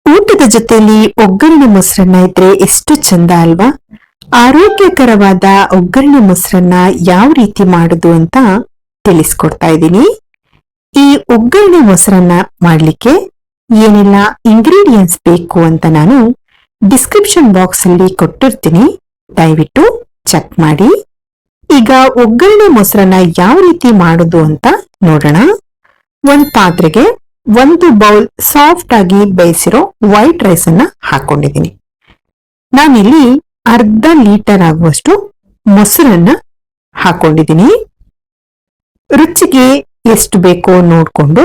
ಊಟದ ಜೊತೆಲಿ ಒಗ್ಗರಣೆ ಮೊಸರನ್ನ ಇದ್ರೆ ಎಷ್ಟು ಚಂದ ಅಲ್ವಾ? ಆರೋಗ್ಯಕರವಾದ ಒಗ್ಗರಣೆ ಮೊಸರನ್ನ ಯಾವ ರೀತಿ ಮಾಡುದು ಅಂತ ತಿಳಿಸ್ಕೊಡ್ತಾ ಇದ್ದೀನಿ. ಈ ಒಗ್ಗರಣೆ ಮೊಸರನ್ನ ಮಾಡ್ಲಿಕ್ಕೆ ಏನೆಲ್ಲ ಇಂಗ್ರೀಡಿಯೆಂಟ್ಸ್ ಬೇಕು ಅಂತ ನಾನು ಡಿಸ್ಕ್ರಿಪ್ಷನ್ ಬಾಕ್ಸ್ ಅಲ್ಲಿ ಕೊಟ್ಟಿರ್ತೀನಿ, ದಯವಿಟ್ಟು ಚೆಕ್ ಮಾಡಿ. ಈಗ ಒಗ್ಗರಣೆ ಮೊಸರನ್ನ ಯಾವ ರೀತಿ ಮಾಡುದು ಅಂತ ನೋಡೋಣ. ಒಂದ್ ಪಾತ್ರೆಗೆ 1 ಬೌಲ್ ಸಾಫ್ಟ್ ಆಗಿ ಬೇಯಿಸಿರೋ ವೈಟ್ ರೈಸ್ ಅನ್ನ ಹಾಕೊಂಡಿದ್ದೀನಿ. ನಾನಿಲ್ಲಿ ಅರ್ಧ ಲೀಟರ್ ಆಗುವಷ್ಟು ಮೊಸರನ್ನ ಹಾಕೊಂಡಿದ್ದೀನಿ. ರುಚಿಗೆ ಎಷ್ಟು ಬೇಕೋ ನೋಡ್ಕೊಂಡು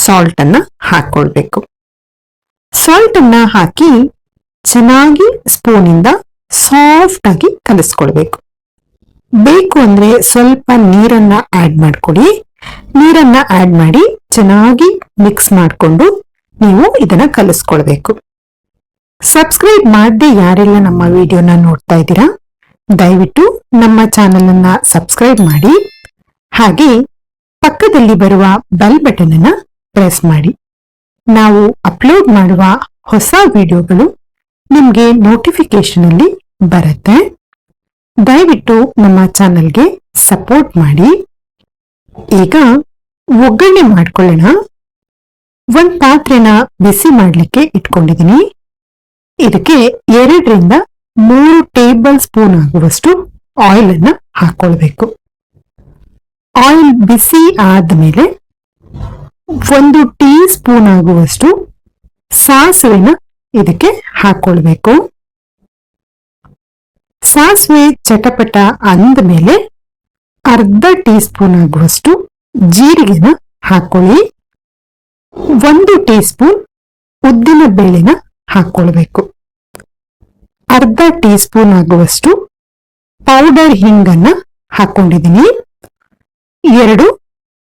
ಸಾಲ್ಟ್ ಅನ್ನ ಹಾಕೊಳ್ಬೇಕು. ಸಾಲ್ಟ್ ಅನ್ನ ಹಾಕಿ ಚೆನ್ನಾಗಿ ಸ್ಪೂನ್ ಇಂದ ಸಾಫ್ಟ್ ಆಗಿ ಕಲಿಸ್ಕೊಳ್ಬೇಕು. ಬೇಕು ಅಂದ್ರೆ ಸ್ವಲ್ಪ ನೀರನ್ನ ಆಡ್ ಮಾಡ್ಕೊಳ್ಳಿ. ನೀರನ್ನ ಆಡ್ ಮಾಡಿ ಚೆನ್ನಾಗಿ ಮಿಕ್ಸ್ ಮಾಡಿಕೊಂಡು ನೀವು ಇದನ್ನ ಕಲಿಸ್ಕೊಳ್ಬೇಕು. ಸಬ್ಸ್ಕ್ರೈಬ್ ಮಾಡದೆ ಯಾರೆಲ್ಲ ನಮ್ಮ ವಿಡಿಯೋನ ನೋಡ್ತಾ ಇದ್ದೀರಾ, ದಯವಿಟ್ಟು ನಮ್ಮ ಚಾನೆಲ್ ಅನ್ನ ಸಬ್ಸ್ಕ್ರೈಬ್ ಮಾಡಿ. ಹಾಗೆ ಪಕ್ಕದಲ್ಲಿ ಬರುವ ಬೆಲ್ ಬಟನ್ ಅನ್ನ ಪ್ರೆಸ್ ಮಾಡಿ. ನಾವು ಅಪ್ಲೋಡ್ ಮಾಡುವ ಹೊಸ ವಿಡಿಯೋಗಳು ನಿಮ್ಗೆ ನೋಟಿಫಿಕೇಶನ್ ಅಲ್ಲಿ ಬರುತ್ತೆ. ದಯವಿಟ್ಟು ನಮ್ಮ ಚಾನೆಲ್ಗೆ ಸಪೋರ್ಟ್ ಮಾಡಿ. ಈಗ ಒಗ್ಗರಣೆ ಮಾಡ್ಕೊಳ್ಳೋಣ. ಒಂದ್ ಪಾತ್ರೆನ ಬಿಸಿ ಮಾಡ್ಲಿಕ್ಕೆ ಇಟ್ಕೊಂಡಿದ್ದೀನಿ. ಇದಕ್ಕೆ 2 ರಿಂದ 3 ಟೇಬಲ್ ಸ್ಪೂನ್ ಆಗುವಷ್ಟು ಆಯಿಲ್ ಅನ್ನ ಹಾಕೊಳ್ಬೇಕು. ಆಯಿಲ್ ಬಿಸಿ ಆದ್ಮೇಲೆ 1 ಟೀ ಸ್ಪೂನ್ ಆಗುವಷ್ಟು ಸಾಸಿವೆನ ಇದಕ್ಕೆ ಹಾಕೊಳ್ಬೇಕು. ಸಾಸಿವೆ ಚಟಪಟ ಅಂದ್ಮೇಲೆ ಅರ್ಧ ಟೀ ಸ್ಪೂನ್ ಆಗುವಷ್ಟು ಜೀರಿಗೆನ ಹಾಕೊಳ್ಳಿ. 1 ಟೀ ಸ್ಪೂನ್ ಉದ್ದಿನ ಬೇಳೆನ ಹಾಕೊಳ್ಬೇಕು. ಅರ್ಧ ಟೀ ಸ್ಪೂನ್ ಆಗುವಷ್ಟು ಪೌಡರ್ ಹಿಂಗನ್ನ ಹಾಕೊಂಡಿದ್ದೀನಿ. 2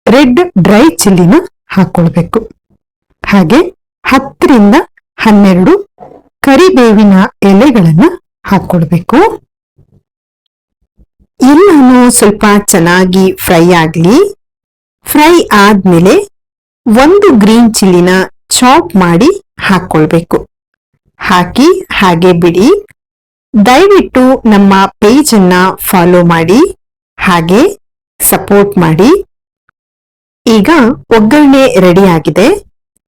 ರೆಡ್ ಡ್ರೈ ಚಿಲ್ಲಿನ ಹಾಕೊಳ್ಬೇಕು. ಹಾಗೆ 10 ರಿಂದ 12 ಕರಿಬೇವಿನ ಎಲೆಗಳನ್ನ ಹಾಕೊಳ್ಬೇಕು. ಎಲ್ಲಾನು ಸ್ವಲ್ಪ ಚೆನ್ನಾಗಿ ಫ್ರೈ ಆಗ್ಲಿ. ಫ್ರೈ ಆದ್ಮೇಲೆ 1 ಗ್ರೀನ್ ಚಿಲ್ಲಿನ ಚಾಪ್ ಮಾಡಿ ಹಾಕೊಳ್ಬೇಕು. ಹಾಕಿ ಹಾಗೆ ಬಿಡಿ. ದಯವಿಟ್ಟು ನಮ್ಮ ಪೇಜ್ ಅನ್ನ ಫಾಲೋ ಮಾಡಿ, ಹಾಗೆ ಸಪೋರ್ಟ್ ಮಾಡಿ. ಈಗ ಒಗ್ಗರಣೆ ರೆಡಿ ಆಗಿದೆ.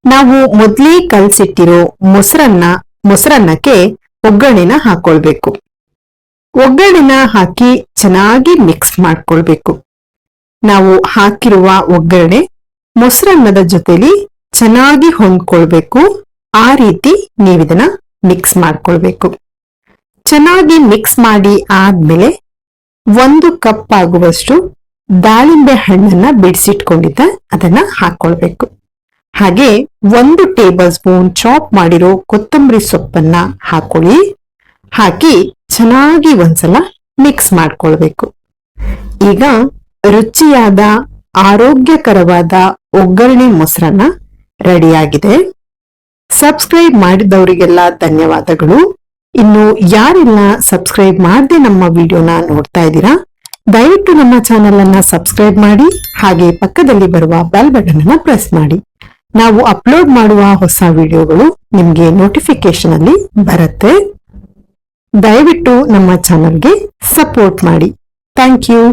ನಾವು ಮೊದಲೇ ಕಲಸಿಟ್ಟಿರೋ ಮೊಸರನ್ನಕ್ಕೆ ಒಗ್ಗರಣೆನ ಹಾಕೊಳ್ಬೇಕು. ಒಗ್ಗರಣೆನ ಹಾಕಿ ಚೆನ್ನಾಗಿ ಮಿಕ್ಸ್ ಮಾಡ್ಕೊಳ್ಬೇಕು. ನಾವು ಹಾಕಿರುವ ಒಗ್ಗರಣೆ ಮೊಸರನ್ನದ ಜೊತೆಲಿ ಚೆನ್ನಾಗಿ ಹೊಂದ್ಕೊಳ್ಬೇಕು. ಆ ರೀತಿ ನೀವಿದನ್ನ ಮಿಕ್ಸ್ ಮಾಡ್ಕೊಳ್ಬೇಕು. ಚೆನ್ನಾಗಿ ಮಿಕ್ಸ್ ಮಾಡಿ ಆದ್ಮೇಲೆ 1 ಕಪ್ ಆಗುವಷ್ಟು ದಾಳಿಂಬೆ ಹಣ್ಣನ್ನ ಬಿಡಿಸಿಟ್ಕೊಂಡಿದ್ದ ಅದನ್ನ ಹಾಕೊಳ್ಬೇಕು. ಹಾಗೆ 1 ಟೇಬಲ್ ಸ್ಪೂನ್ ಚಾಪ್ ಮಾಡಿರೋ ಕೊತ್ತಂಬರಿ ಸೊಪ್ಪನ್ನ ಹಾಕೊಳ್ಳಿ. ಹಾಕಿ ಚೆನ್ನಾಗಿ ಒಂದ್ಸಲ ಮಿಕ್ಸ್ ಮಾಡ್ಕೊಳ್ಬೇಕು. ಈಗ ರುಚಿಯಾದ ಆರೋಗ್ಯಕರವಾದ ಒಗ್ಗರಣೆ ಮೊಸರನ್ನ ರೆಡಿಯಾಗಿದೆ. ಸಬ್ಸ್ಕ್ರೈಬ್ ಮಾಡಿದವರಿಗೆಲ್ಲ ಧನ್ಯವಾದಗಳು. ಇನ್ನು ಯಾರೆಲ್ಲ ಸಬ್ಸ್ಕ್ರೈಬ್ ಮಾಡದೆ ನಮ್ಮ ವಿಡಿಯೋನ ನೋಡ್ತಾ ಇದ್ದೀರಾ, ದಯವಿಟ್ಟು ನಮ್ಮ ಚಾನೆಲ್ ಅನ್ನ ಸಬ್ಸ್ಕ್ರೈಬ್ ಮಾಡಿ. ಹಾಗೆ ಪಕ್ಕದಲ್ಲಿ ಬರುವ ಬೆಲ್ ಬಟನ್ ಅನ್ನ ಪ್ರೆಸ್ ಮಾಡಿ. ನಾವು ಅಪ್ಲೋಡ್ ಮಾಡುವ ಹೊಸ ವಿಡಿಯೋಗಳು ನಿಮ್ಗೆ ನೋಟಿಫಿಕೇಶನ್ ಅಲ್ಲಿ ಬರುತ್ತೆ. ದಯವಿಟ್ಟು ನಮ್ಮ ಚಾನೆಲ್ಗೆ ಸಪೋರ್ಟ್ ಮಾಡಿ. Thank you.